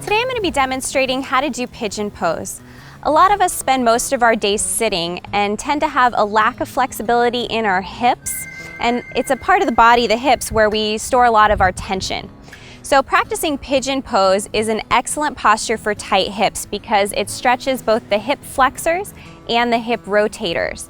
Today I'm going to be demonstrating how to do pigeon pose. A lot of us spend most of our days sitting and tend to have a lack of flexibility in our hips, and it's a part of the body, the hips, where we store a lot of our tension. So practicing pigeon pose is an excellent posture for tight hips because it stretches both the hip flexors and the hip rotators.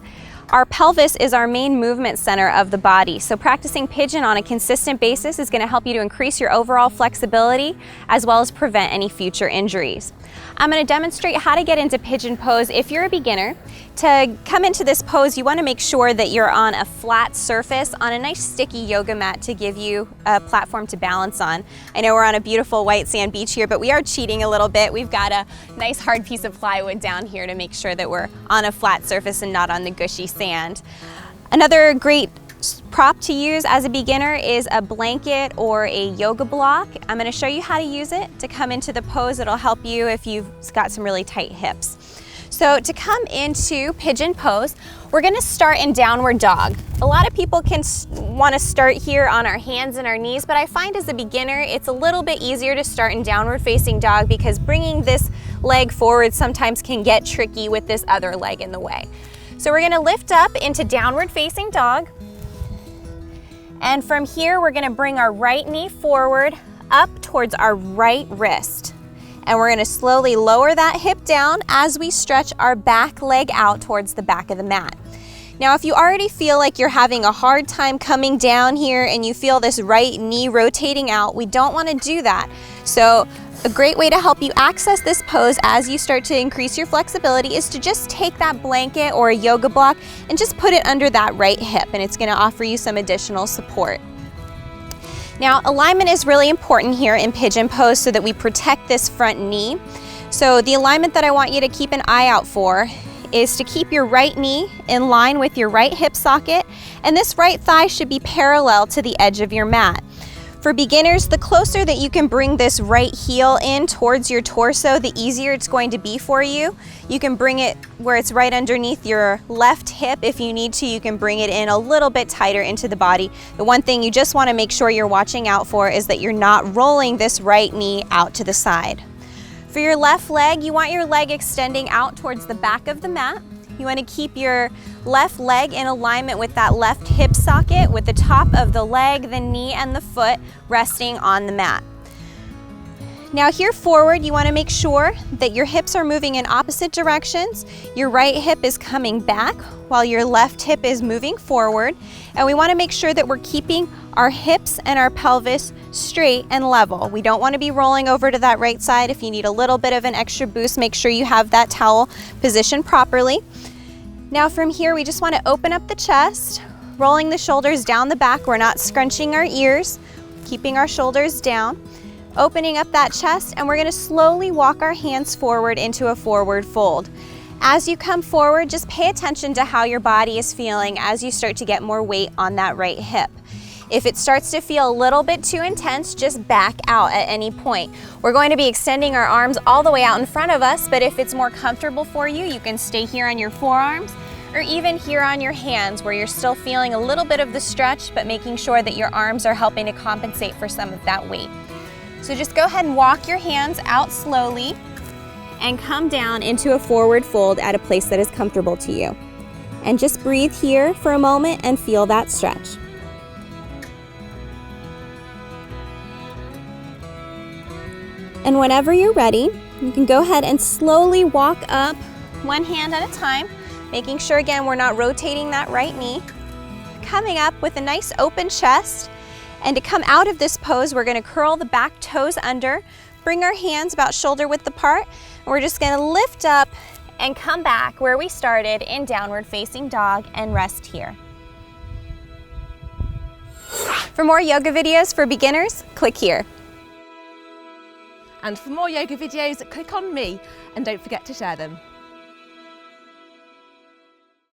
Our pelvis is our main movement center of the body, so practicing pigeon on a consistent basis is going to help you to increase your overall flexibility as well as prevent any future injuries. I'm going to demonstrate how to get into pigeon pose if you're a beginner. To come into this pose, you want to make sure that you're on a flat surface on a nice sticky yoga mat to give you a platform to balance on. I know we're on a beautiful white sand beach here, but we are cheating a little bit. We've got a nice hard piece of plywood down here to make sure that we're on a flat surface and not on the gushy sand. Another great prop to use as a beginner is a blanket or a yoga block. I'm going to show you how to use it to come into the pose. It'll help you if you've got some really tight hips. So to come into pigeon pose, we're going to start in downward dog. A lot of people can want to start here on our hands and our knees, but I find as a beginner it's a little bit easier to start in downward facing dog because bringing this leg forward sometimes can get tricky with this other leg in the way. So we're going to lift up into downward facing dog, and from here we're going to bring our right knee forward up towards our right wrist. And we're going to slowly lower that hip down as we stretch our back leg out towards the back of the mat. Now, if you already feel like you're having a hard time coming down here and you feel this right knee rotating out, we don't want to do that. So a great way to help you access this pose as you start to increase your flexibility is to just take that blanket or a yoga block and just put it under that right hip, and it's going to offer you some additional support. Now, alignment is really important here in pigeon pose so that we protect this front knee. So the alignment that I want you to keep an eye out for is to keep your right knee in line with your right hip socket, and this right thigh should be parallel to the edge of your mat. For beginners, the closer that you can bring this right heel in towards your torso, the easier it's going to be for you. You can bring it where it's right underneath your left hip. If you need to, you can bring it in a little bit tighter into the body. The one thing you just want to make sure you're watching out for is that you're not rolling this right knee out to the side. For your left leg, you want your leg extending out towards the back of the mat. You want to keep your left leg in alignment with that left hip socket, with the top of the leg, the knee, and the foot resting on the mat. Now here forward, you want to make sure that your hips are moving in opposite directions. Your right hip is coming back while your left hip is moving forward. And we want to make sure that we're keeping our hips and our pelvis straight and level. We don't want to be rolling over to that right side. If you need a little bit of an extra boost, make sure you have that towel positioned properly. Now from here, we just want to open up the chest, rolling the shoulders down the back. We're not scrunching our ears, keeping our shoulders down, opening up that chest, and we're going to slowly walk our hands forward into a forward fold. As you come forward, just pay attention to how your body is feeling as you start to get more weight on that right hip. If it starts to feel a little bit too intense, just back out at any point. We're going to be extending our arms all the way out in front of us, but if it's more comfortable for you, you can stay here on your forearms or even here on your hands where you're still feeling a little bit of the stretch, but making sure that your arms are helping to compensate for some of that weight. So just go ahead and walk your hands out slowly and come down into a forward fold at a place that is comfortable to you. And just breathe here for a moment and feel that stretch. And whenever you're ready, you can go ahead and slowly walk up one hand at a time, making sure again we're not rotating that right knee. Coming up with a nice open chest. And to come out of this pose, we're going to curl the back toes under, bring our hands about shoulder width apart, and we're just going to lift up and come back where we started in downward facing dog and rest here. For more yoga videos for beginners, click here. And for more yoga videos, click on me and don't forget to share them.